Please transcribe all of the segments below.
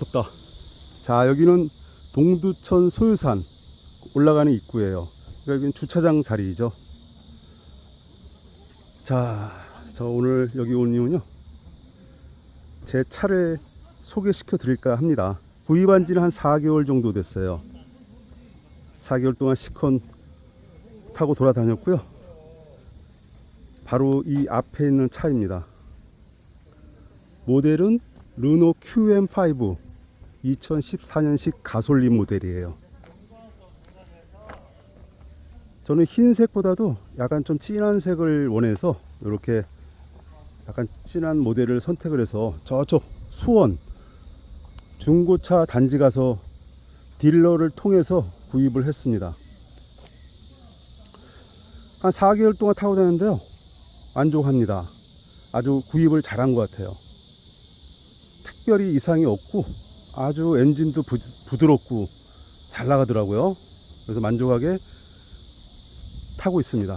덥다. 자, 여기는 동두천 소유산 올라가는 입구예요. 여기는 주차장 자리이죠. 자, 저 오늘 여기 온 이유는요, 제 차를 소개시켜 드릴까 합니다. 구입한 지는 한 4개월 정도 됐어요. 4개월 동안 시컨 타고 돌아다녔고요. 바로 이 앞에 있는 차입니다. 모델은 르노 QM5 2014년식 가솔린 모델이에요. 저는 흰색보다도 약간 좀 진한 색을 원해서 이렇게 약간 진한 모델을 선택을 해서 저쪽 수원 중고차 단지 가서 딜러를 통해서 구입을 했습니다. 한 4개월 동안 타고 다녔는데요, 만족합니다. 아주 구입을 잘한 것 같아요. 특별히 이상이 없고 아주 엔진도 부드럽고 잘 나가더라고요. 그래서 만족하게 타고 있습니다.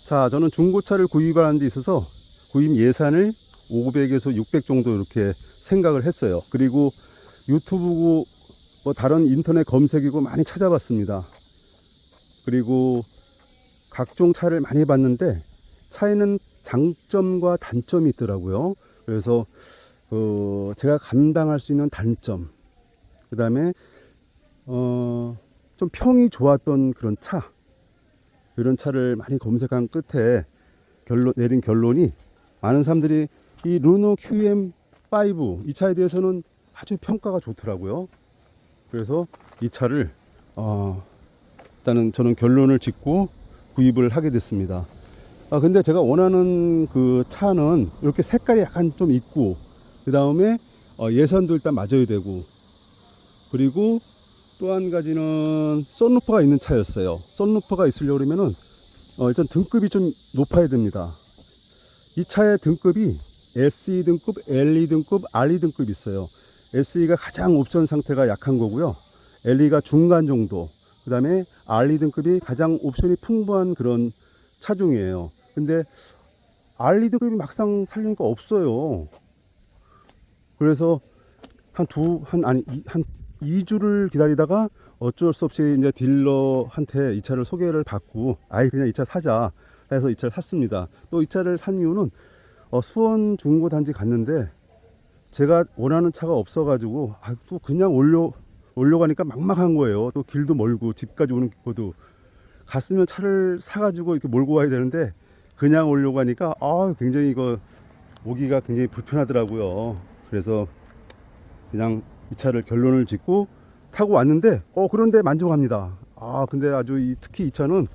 자, 저는 중고차를 구입하는 데 있어서 구입 예산을 500에서 600 정도 이렇게 생각을 했어요. 그리고 유튜브고 뭐 다른 인터넷 검색이고 많이 찾아봤습니다. 그리고 각종 차를 많이 봤는데 차에는 장점과 단점이 있더라고요. 그래서 제가 감당할 수 있는 단점, 그 다음에 좀 평이 좋았던 그런 차, 이런 차를 많이 검색한 끝에 내린 결론이, 많은 사람들이 이 르노 QM5 이 차에 대해서는 아주 평가가 좋더라고요. 그래서 이 차를 일단은 저는 결론을 짓고 구입을 하게 됐습니다. 근데 제가 원하는 그 차는 이렇게 색깔이 약간 좀 있고, 그 다음에 예산도 일단 맞아야 되고, 그리고 또 한 가지는 썬루프가 있는 차였어요. 썬루프가 있으려고 그러면은 일단 등급이 좀 높아야 됩니다. 이 차의 등급이 SE 등급, LE 등급, RE 등급이 있어요. SE가 가장 옵션 상태가 약한 거고요. LE가 중간 정도, 그 다음에 RE 등급이 가장 옵션이 풍부한 그런 차종이에요. 근데 RE 등급이 막상 살리니까 없어요. 그래서 한 2주를 기다리다가 어쩔 수 없이 이제 딜러한테 이 차를 소개를 받고, 그냥 이 차 사자 해서 이 차를 샀습니다. 또 이 차를 산 이유는 수원 중고 단지 갔는데 제가 원하는 차가 없어가지고 또 그냥 올려가니까 막막한 거예요. 또 길도 멀고 집까지 오는 것도, 갔으면 차를 사가지고 이렇게 몰고 와야 되는데 그냥 올려가니까 굉장히 이거 오기가 굉장히 불편하더라고요. 그래서 그냥 이 차를 결론을 짓고 타고 왔는데 그런데 만족합니다. 근데 아주 특히 이 차는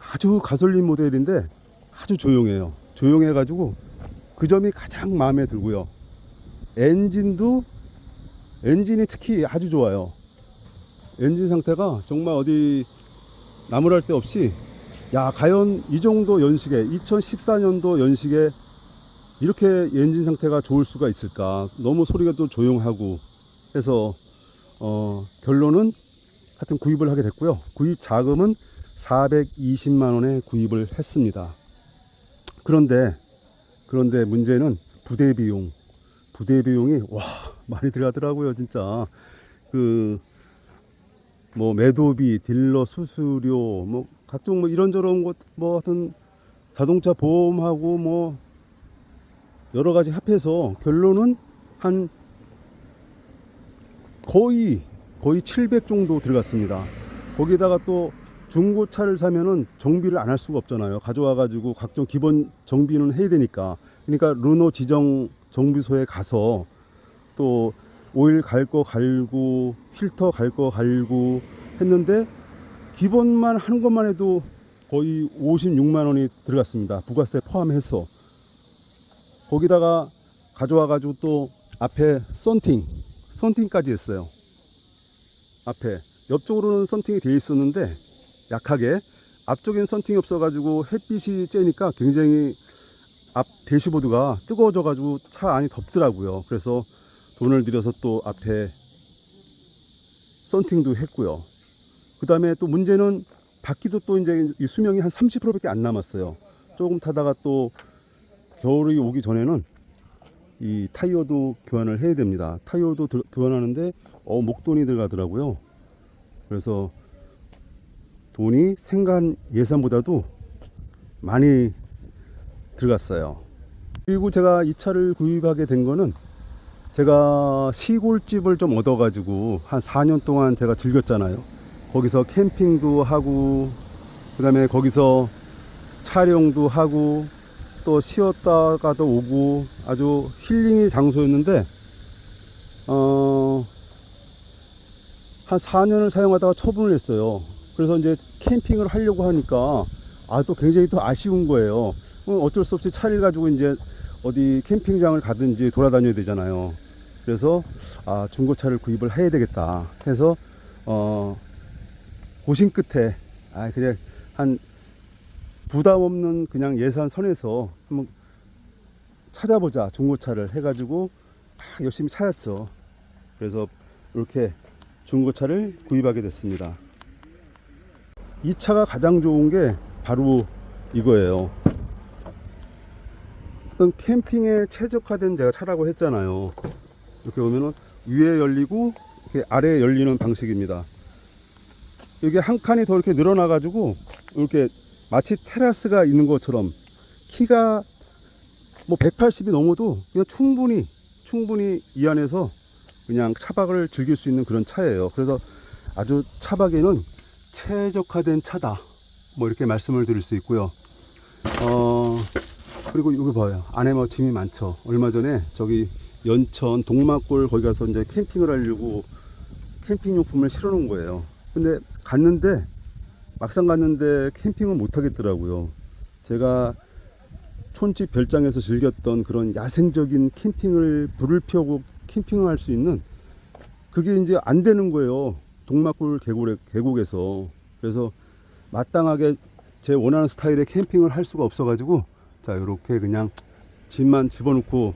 아주 가솔린 모델인데 아주 조용해요. 조용해가지고 그 점이 가장 마음에 들고요. 엔진이 특히 아주 좋아요. 엔진 상태가 정말 어디 나무랄 데 없이, 과연 이 정도 연식에, 2014년도 연식에 이렇게 엔진 상태가 좋을 수가 있을까. 너무 소리가 또 조용하고 해서 결론은 하여튼 구입을 하게 됐고요. 구입 자금은 420만원에 구입을 했습니다. 그런데 문제는 부대 비용이 많이 들어가더라고요. 진짜 매도비, 딜러 수수료, 각종 이런저런 것, 하여튼 자동차 보험하고 여러 가지 합해서 결론은 한 거의 700 정도 들어갔습니다. 거기다가 또 중고차를 사면은 정비를 안 할 수가 없잖아요. 가져와가지고 각종 기본 정비는 해야 되니까. 그러니까 르노 지정 정비소에 가서 또 오일 갈 거 갈고 필터 갈 거 갈고 했는데, 기본만 하는 것만 해도 거의 56만 원이 들어갔습니다. 부가세 포함해서. 거기다가 가져와가지고 또 앞에 썬팅까지 했어요. 앞에 옆쪽으로는 썬팅이 되어 있었는데 약하게, 앞쪽엔 썬팅이 없어가지고 햇빛이 쬐니까 굉장히 앞 대시보드가 뜨거워져가지고 차 안이 덥더라고요. 그래서 돈을 들여서 또 앞에 썬팅도 했고요. 그 다음에 또 문제는 바퀴도 또 이제 수명이 한 30%밖에 안 남았어요. 조금 타다가 또 겨울이 오기 전에는 이 타이어도 교환을 해야 됩니다. 타이어도 교환하는데 목돈이 들어가더라고요. 그래서 돈이 생각한 예산보다도 많이 들어갔어요. 그리고 제가 이 차를 구입하게 된 거는 제가 시골집을 좀 얻어가지고 한 4년 동안 제가 즐겼잖아요. 거기서 캠핑도 하고, 그 다음에 거기서 촬영도 하고, 또 쉬었다가도 오고, 아주 힐링의 장소였는데, 한 4년을 사용하다가 처분을 했어요. 그래서 이제 캠핑을 하려고 하니까, 또 굉장히 또 아쉬운 거예요. 어쩔 수 없이 차를 가지고 이제 어디 캠핑장을 가든지 돌아다녀야 되잖아요. 그래서 중고차를 구입을 해야 되겠다 해서 고심 끝에 그냥 한 부담 없는 그냥 예산 선에서 한번 찾아보자 중고차를 해가지고 열심히 찾았죠. 그래서 이렇게 중고차를 구입하게 됐습니다. 이 차가 가장 좋은 게 바로 이거예요. 어떤 캠핑에 최적화된 제가 차라고 했잖아요. 이렇게 보면은 위에 열리고 이렇게 아래에 열리는 방식입니다. 이게 한 칸이 더 이렇게 늘어나 가지고 이렇게 마치 테라스가 있는 것처럼 키가 뭐 180이 넘어도 그냥 충분히 이 안에서 그냥 차박을 즐길 수 있는 그런 차예요. 그래서 아주 차박에는 최적화된 차다, 뭐 이렇게 말씀을 드릴 수 있고요. 그리고 여기 봐요. 안에 뭐 짐이 많죠. 얼마 전에 저기 연천 동막골 거기 가서 이제 캠핑을 하려고 캠핑용품을 실어 놓은 거예요. 근데 막상 갔는데 캠핑은 못 하겠더라고요. 제가 촌집 별장에서 즐겼던 그런 야생적인 캠핑을 불을 피우고 캠핑을 할 수 있는 그게 이제 안 되는 거예요. 동막골 계곡에서. 그래서 마땅하게 제 원하는 스타일의 캠핑을 할 수가 없어 가지고 자, 요렇게 그냥 짐만 집어넣고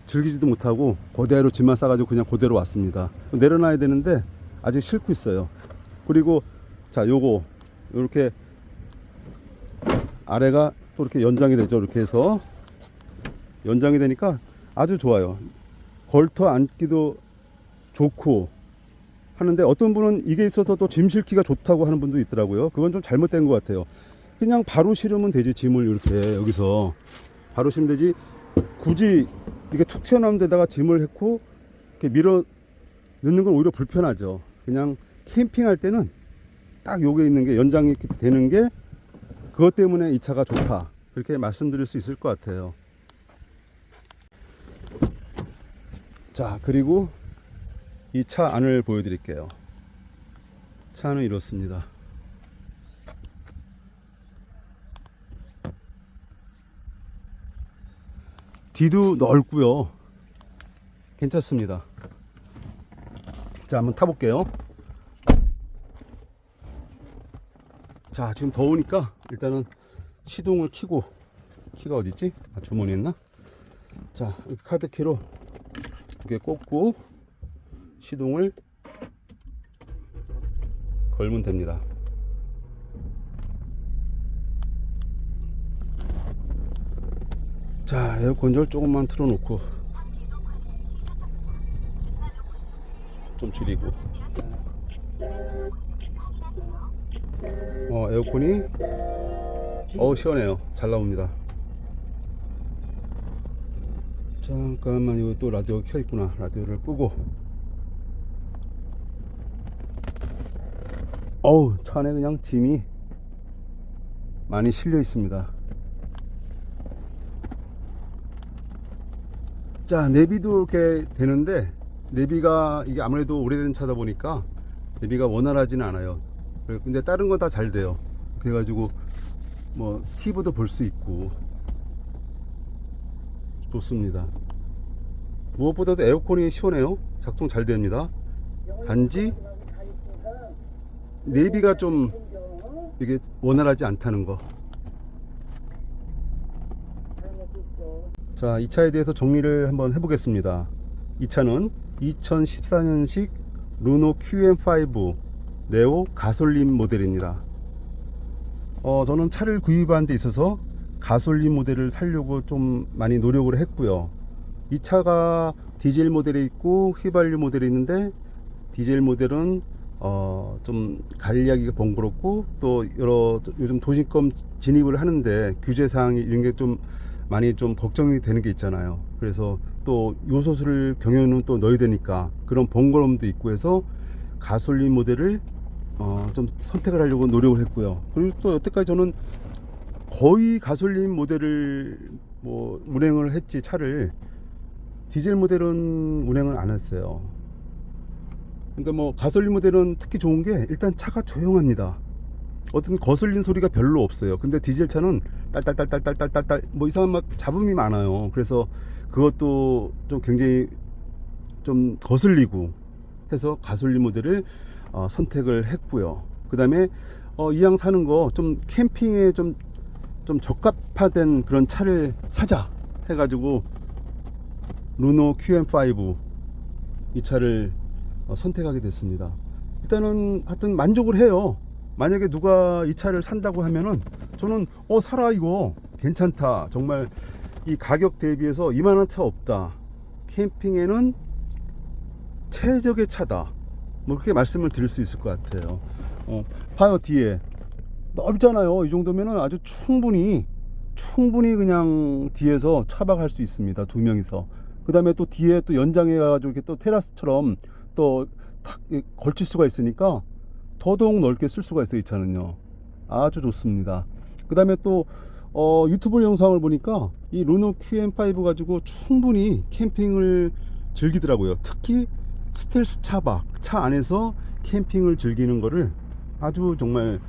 즐기지도 못하고 그대로 짐만 싸가지고 그냥 그대로 왔습니다. 내려놔야 되는데 아직 싣고 있어요. 그리고 자, 요렇게 아래가 또 이렇게 연장이 되죠. 이렇게 해서 연장이 되니까 아주 좋아요. 걸터 앉기도 좋고 하는데 어떤 분은 이게 있어서 또 짐 실기가 좋다고 하는 분도 있더라고요. 그건 좀 잘못된 것 같아요. 그냥 바로 실으면 되지. 짐을 이렇게 여기서 바로 실으면 되지. 굳이 이게 툭 튀어나온 데다가 짐을 했고 이렇게 밀어 넣는 건 오히려 불편하죠. 그냥 캠핑할 때는 딱 요게 있는 게 연장이 되는 게 그것 때문에 이 차가 좋다, 그렇게 말씀드릴 수 있을 것 같아요. 자, 그리고 이 차 안을 보여드릴게요. 차는 이렇습니다. 뒤도 넓고요. 괜찮습니다. 자, 한번 타볼게요. 자, 지금 더우니까 일단은 시동을 켜고, 키가 어딨지? 주머니에 있나? 자, 카드키로 이렇게 꽂고 시동을 걸면 됩니다. 자, 에어컨 조금만 틀어놓고 좀 줄이고, 에어컨이 시원해요. 잘 나옵니다. 잠깐만, 이거 또 라디오 켜 있구나. 라디오를 끄고. 차 안에 그냥 짐이 많이 실려 있습니다. 자, 내비도 이렇게 되는데, 내비가 이게 아무래도 오래된 차다 보니까 내비가 원활하지는 않아요. 근데 다른 건 다 잘 돼요. 그래가지고 뭐 TV도 볼 수 있고 좋습니다. 무엇보다도 에어컨이 시원해요. 작동 잘 됩니다. 단지 내비가 좀 이게 원활하지 않다는 거. 자, 이 차에 대해서 정리를 한번 해보겠습니다. 이 차는 2014년식 르노 QM5 네오 가솔린 모델입니다. 저는 차를 구입하는 데 있어서 가솔린 모델을 사려고 좀 많이 노력을 했고요. 이 차가 디젤 모델이 있고 휘발유 모델이 있는데, 디젤 모델은 좀 관리하기가 번거롭고, 또 여러 요즘 도심권 진입을 하는데 규제 사항이 이런 게 좀 많이 좀 걱정이 되는 게 있잖아요. 그래서 또 요소수를 경유는 또 넣어야 되니까 그런 번거로움도 있고 해서 가솔린 모델을 좀 선택을 하려고 노력을 했고요. 그리고 또 여태까지 저는 거의 가솔린 모델을 뭐 운행을 했지, 차를 디젤 모델은 운행을 안 했어요. 그러니까 뭐 가솔린 모델은 특히 좋은 게 일단 차가 조용합니다. 어떤 거슬린 소리가 별로 없어요. 근데 디젤 차는 딸딸딸딸딸딸딸 뭐 이상한 막 잡음이 많아요. 그래서 그것도 좀 굉장히 좀 거슬리고 해서 가솔린 모델을 선택을 했고요. 그 다음에 이왕 사는 거 좀 캠핑에 좀 적합화된 그런 차를 사자 해가지고 루노 QM5 이 차를 선택하게 됐습니다. 일단은 하여튼 만족을 해요. 만약에 누가 이 차를 산다고 하면은 저는 사라, 이거 괜찮다, 정말 이 가격 대비해서 이만한 차 없다, 캠핑에는 최적의 차다, 뭐 그렇게 말씀을 드릴 수 있을 것 같아요. 봐요, 뒤에 넓잖아요. 이 정도면은 아주 충분히 그냥 뒤에서 차박할 수 있습니다, 두 명이서. 그 다음에 또 뒤에 또 연장해 가지고 이렇게 또 테라스처럼 또 탁 걸칠 수가 있으니까 더더욱 넓게 쓸 수가 있어요. 이 차는요 아주 좋습니다. 그 다음에 또 유튜브 영상을 보니까 이 루노 QM5 가지고 충분히 캠핑을 즐기더라고요. 특히 스텔스 차박, 차 안에서 캠핑을 즐기는 거를 아주 정말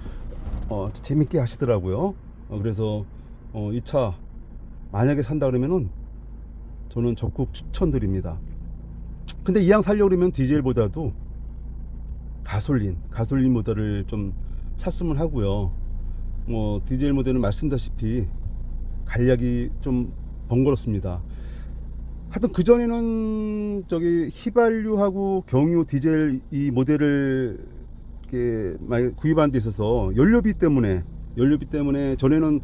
재밌게 하시더라고요. 그래서 이 차 만약에 산다 그러면은 저는 적극 추천드립니다. 근데 이왕 살려고 그러면 디젤보다도 가솔린 모델을 좀 샀으면 하고요. 뭐 디젤 모델은 말씀다시피 간략이 좀 번거롭습니다. 하여튼 그전에는 저기 휘발유하고 경유 디젤 이 모델을 이렇게 많이 구입하는 데 있어서 연료비 때문에 전에는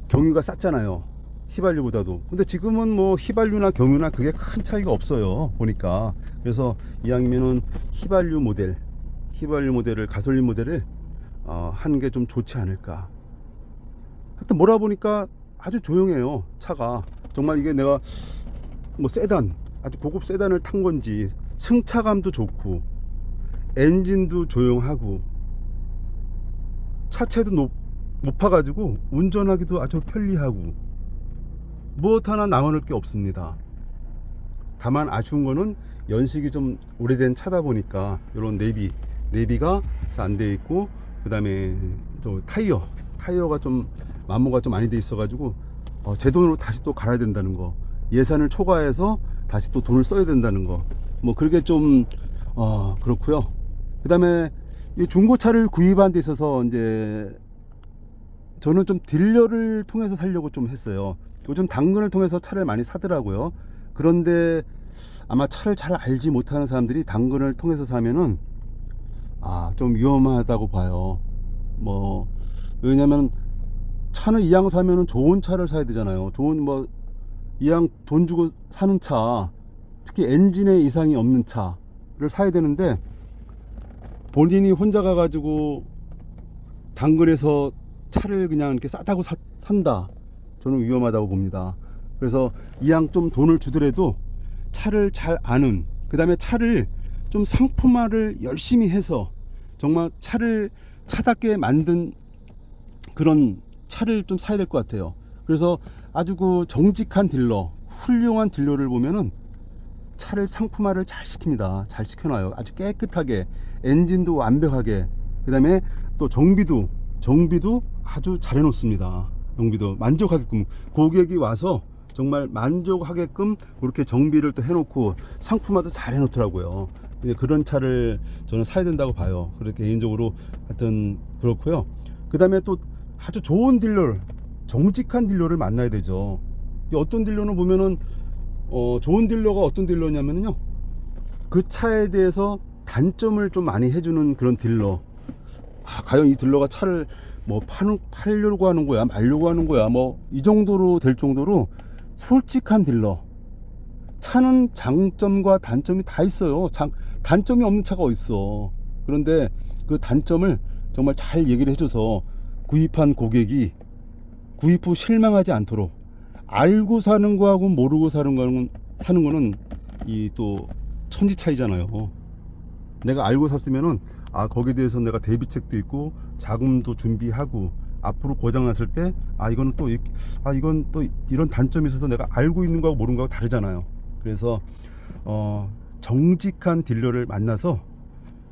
경유가 쌌잖아요, 휘발유보다도. 근데 지금은 뭐 휘발유나 경유나 그게 큰 차이가 없어요, 보니까. 그래서 이왕이면은 휘발유 모델을 가솔린 모델을 하는 게 좀 좋지 않을까. 하여튼 몰아보니까 아주 조용해요, 차가. 정말 이게 내가 뭐 세단, 아주 고급 세단을 탄 건지 승차감도 좋고 엔진도 조용하고 차체도 높아가지고 운전하기도 아주 편리하고 무엇 하나 남아날 게 없습니다. 다만 아쉬운 거는 연식이 좀 오래된 차다 보니까 이런 내비가 잘 안 돼 있고, 그 다음에 저 타이어가 좀 마모가 좀 많이 돼 있어 가지고 제 돈으로 다시 또 갈아야 된다는 거, 예산을 초과해서 다시 또 돈을 써야 된다는 거, 뭐 그렇게 좀 그렇고요. 그 다음에 이 중고차를 구입한 데 있어서 이제 저는 좀 딜러를 통해서 살려고 좀 했어요. 요즘 당근을 통해서 차를 많이 사더라고요. 그런데 아마 차를 잘 알지 못하는 사람들이 당근을 통해서 사면은 좀 위험하다고 봐요. 뭐 왜냐면 차는 이왕 사면은 좋은 차를 사야 되잖아요. 좋은 뭐 이왕 돈 주고 사는 차, 특히 엔진에 이상이 없는 차를 사야 되는데 본인이 혼자 가가지고 당근에서 차를 그냥 이렇게 싸다고 산다, 저는 위험하다고 봅니다. 그래서 이왕 좀 돈을 주더라도 차를 잘 아는, 그 다음에 차를 좀 상품화를 열심히 해서 정말 차를 차답게 만든 그런 차를 좀 사야 될 것 같아요. 그래서 아주 그 정직한 딜러, 훌륭한 딜러를 보면은 차를 상품화를 잘 시킵니다. 잘 시켜놔요. 아주 깨끗하게, 엔진도 완벽하게, 그 다음에 또 정비도 아주 잘 해놓습니다. 정비도 만족하게끔, 고객이 와서 정말 만족하게끔 그렇게 정비를 또 해놓고 상품화도 잘 해놓더라고요. 그런 차를 저는 사야 된다고 봐요. 그렇게 개인적으로 하여튼 그렇고요. 그 다음에 또 아주 좋은 딜러, 정직한 딜러를 만나야 되죠. 어떤 딜러는 보면은 좋은 딜러가 어떤 딜러냐면요, 그 차에 대해서 단점을 좀 많이 해주는 그런 딜러. 과연 이 딜러가 차를 뭐 팔려고 하는 거야, 말려고 하는 거야, 뭐 이 정도로 될 정도로 솔직한 딜러, 차는 장점과 단점이 다 있어요. 단점이 없는 차가 어딨어. 그런데 그 단점을 정말 잘 얘기를 해줘서 구입한 고객이 구입 후 실망하지 않도록, 알고 사는 거하고 모르고 사는 거는 이 또 천지 차이잖아요. 내가 알고 샀으면은 거기에 대해서 내가 대비책도 있고 자금도 준비하고, 앞으로 고장 났을 때 이건 또 이런 단점이 있어서 내가 알고 있는 거하고 모르는 거하고 다르잖아요. 그래서 정직한 딜러를 만나서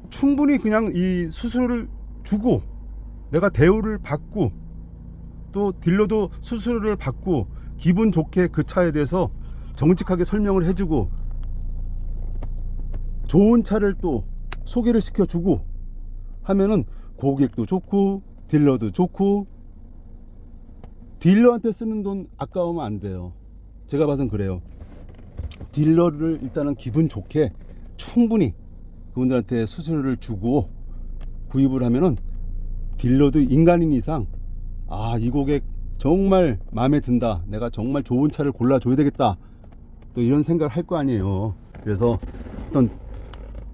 충분히 그냥 이 수수료를 주고, 내가 대우를 받고, 또 딜러도 수수료를 받고 기분 좋게 그 차에 대해서 정직하게 설명을 해주고, 좋은 차를 또 소개를 시켜주고 하면은 고객도 좋고 딜러도 좋고, 딜러한테 쓰는 돈 아까우면 안 돼요. 제가 봐선 그래요. 딜러를 일단은 기분 좋게 충분히 그분들한테 수수료를 주고 구입을 하면은 딜러도 인간인 이상 이 고객 정말 마음에 든다, 내가 정말 좋은 차를 골라줘야 되겠다, 또 이런 생각을 할 거 아니에요. 그래서 어떤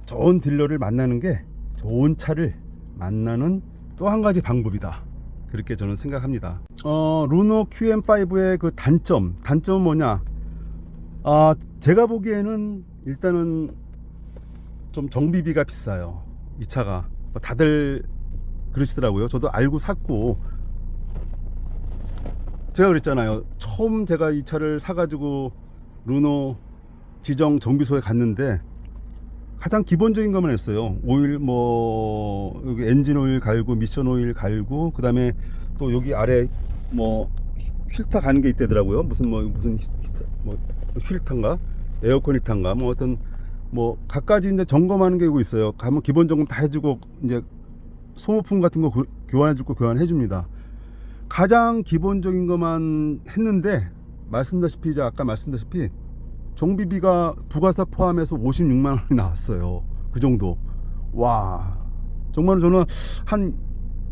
좋은 딜러를 만나는 게 좋은 차를 만나는 또 한 가지 방법이다, 그렇게 저는 생각합니다. 루노 QM5의 그 단점은 뭐냐? 제가 보기에는 일단은 좀 정비비가 비싸요. 이 차가 다들 그러시더라고요. 저도 알고 샀고, 제가 그랬잖아요. 처음 제가 이 차를 사가지고 루노 지정 정비소에 갔는데 가장 기본적인 것만 했어요. 오일 여기 엔진 오일 갈고, 미션 오일 갈고, 그 다음에 또 여기 아래 필터 가는 게 있더라고요. 무슨 필터인가, 에어컨 필터인가, 어떤 갖가지 이제 점검하는 게 있어요. 가면 기본 점검 다 해주고, 이제 소모품 같은 거 교환해주고 교환해 줍니다. 가장 기본적인 것만 했는데 아까 말씀드렸다시피 정비비가 부가세 포함해서 56만 원이 나왔어요. 그 정도. 와, 정말 저는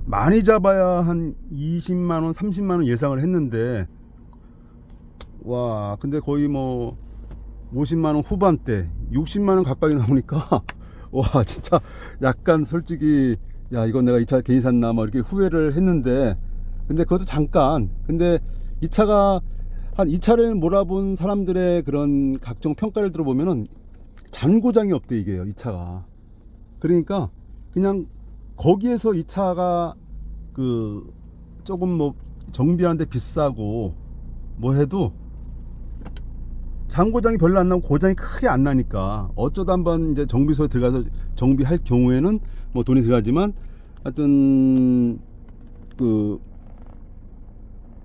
많이 잡아야 한 20만 원 30만 원 예상을 했는데, 근데 거의 50만 원 후반대 60만 원 가까이 나오니까 진짜 약간 솔직히 이건 내가 이 차 괜히 샀나 이렇게 후회를 했는데, 근데 그것도 잠깐. 근데 이 차를 몰아본 사람들의 그런 각종 평가를 들어보면은 잔고장이 없대, 이게요, 이 차가. 그러니까 그냥 거기에서 이 차가 조금 정비하는데 비싸고 해도 잔고장이 별로 안 나고 고장이 크게 안 나니까, 어쩌다 한번 이제 정비소에 들어가서 정비할 경우에는 돈이 들어가지만 하여튼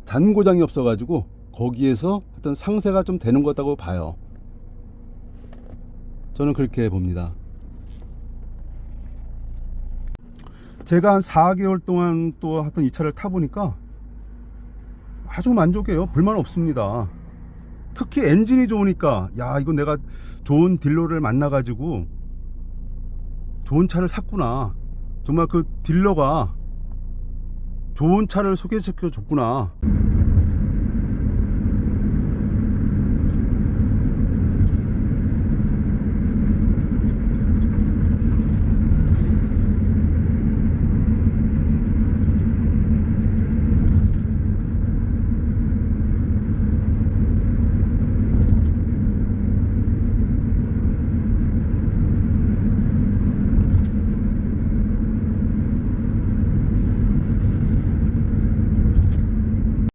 잔고장이 없어가지고 거기에서 어떤 상세가 좀 되는 것 같다고 봐요. 저는 그렇게 봅니다. 제가 한 4개월 동안 또 하여튼 이 차를 타보니까 아주 만족해요. 불만 없습니다. 특히 엔진이 좋으니까 이거 내가 좋은 딜러를 만나가지고 좋은 차를 샀구나, 정말 그 딜러가 좋은 차를 소개시켜 줬구나,